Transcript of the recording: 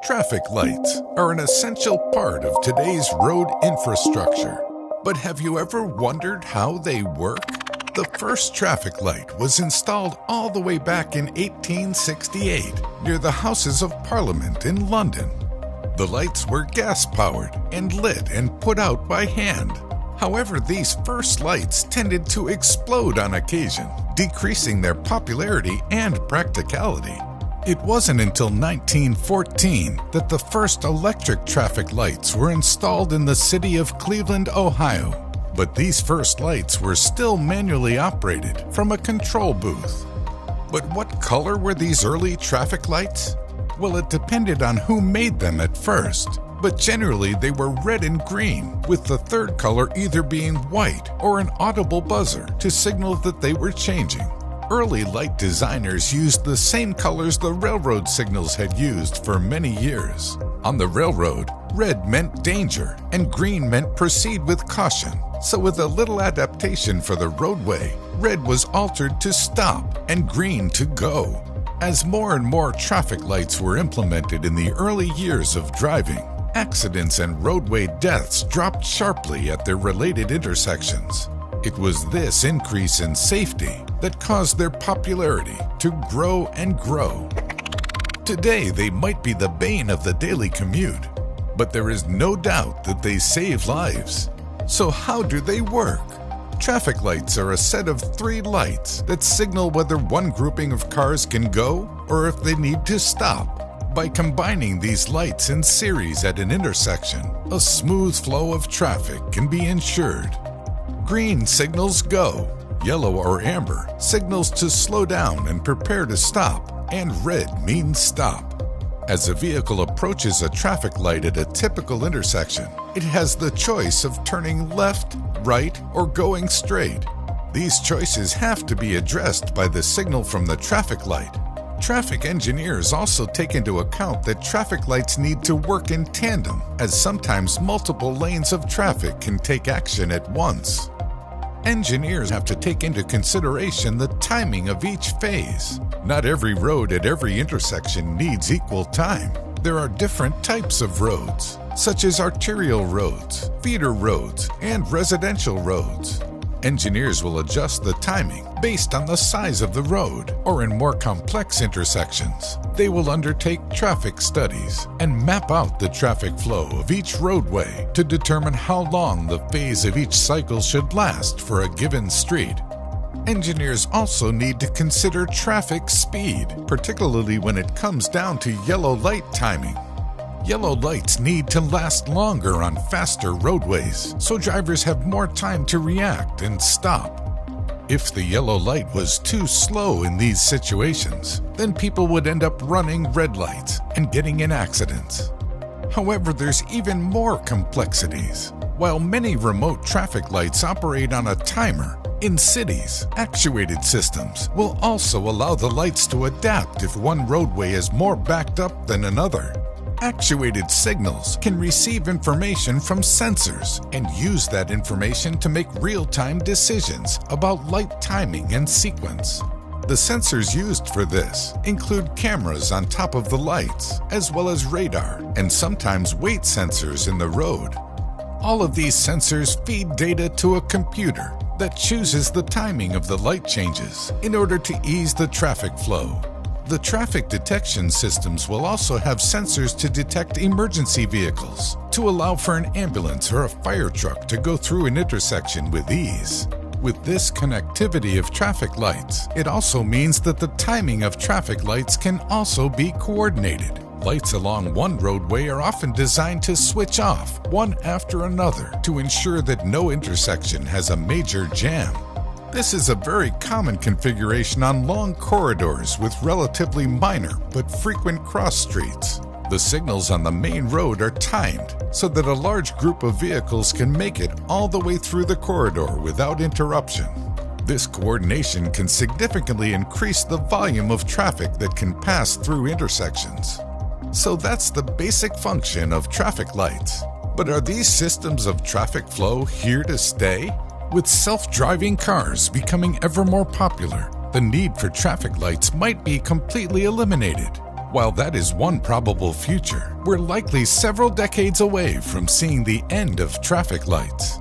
Traffic lights are an essential part of today's road infrastructure. But have you ever wondered how they work? The first traffic light was installed all the way back in 1868 near the Houses of Parliament in London. The lights were gas-powered and lit and put out by hand. However, these first lights tended to explode on occasion, decreasing their popularity and practicality. It wasn't until 1914 that the first electric traffic lights were installed in the city of Cleveland, Ohio. But these first lights were still manually operated from a control booth. But what color were these early traffic lights? Well, it depended on who made them at first, but generally they were red and green, with the third color either being white or an audible buzzer to signal that they were changing. Early light designers used the same colors the railroad signals had used for many years. On the railroad, red meant danger and green meant proceed with caution. So with a little adaptation for the roadway, red was altered to stop and green to go. As more and more traffic lights were implemented in the early years of driving, accidents and roadway deaths dropped sharply at their related intersections. It was this increase in safety that caused their popularity to grow and grow. Today, they might be the bane of the daily commute, but there is no doubt that they save lives. So how do they work? Traffic lights are a set of 3 lights that signal whether one grouping of cars can go or if they need to stop. By combining these lights in series at an intersection, a smooth flow of traffic can be ensured. Green signals go, yellow or amber signals to slow down and prepare to stop, and red means stop. As a vehicle approaches a traffic light at a typical intersection, it has the choice of turning left, right, or going straight. These choices have to be addressed by the signal from the traffic light. Traffic engineers also take into account that traffic lights need to work in tandem, as sometimes multiple lanes of traffic can take action at once. Engineers have to take into consideration the timing of each phase. Not every road at every intersection needs equal time. There are different types of roads, such as arterial roads, feeder roads, and residential roads. Engineers will adjust the timing based on the size of the road, or in more complex intersections, they will undertake traffic studies and map out the traffic flow of each roadway to determine how long the phase of each cycle should last for a given street. Engineers also need to consider traffic speed, particularly when it comes down to yellow light timing. Yellow lights need to last longer on faster roadways, so drivers have more time to react and stop. If the yellow light was too slow in these situations, then people would end up running red lights and getting in accidents. However, there's even more complexities. While many remote traffic lights operate on a timer, in cities, actuated systems will also allow the lights to adapt if one roadway is more backed up than another. Actuated signals can receive information from sensors and use that information to make real-time decisions about light timing and sequence. The sensors used for this include cameras on top of the lights, as well as radar and sometimes weight sensors in the road. All of these sensors feed data to a computer that chooses the timing of the light changes in order to ease the traffic flow. The traffic detection systems will also have sensors to detect emergency vehicles to allow for an ambulance or a fire truck to go through an intersection with ease. With this connectivity of traffic lights, it also means that the timing of traffic lights can also be coordinated. Lights along one roadway are often designed to switch off one after another to ensure that no intersection has a major jam. This is a very common configuration on long corridors with relatively minor but frequent cross streets. The signals on the main road are timed so that a large group of vehicles can make it all the way through the corridor without interruption. This coordination can significantly increase the volume of traffic that can pass through intersections. So that's the basic function of traffic lights. But are these systems of traffic flow here to stay? With self-driving cars becoming ever more popular, the need for traffic lights might be completely eliminated. While that is one probable future, we're likely several decades away from seeing the end of traffic lights.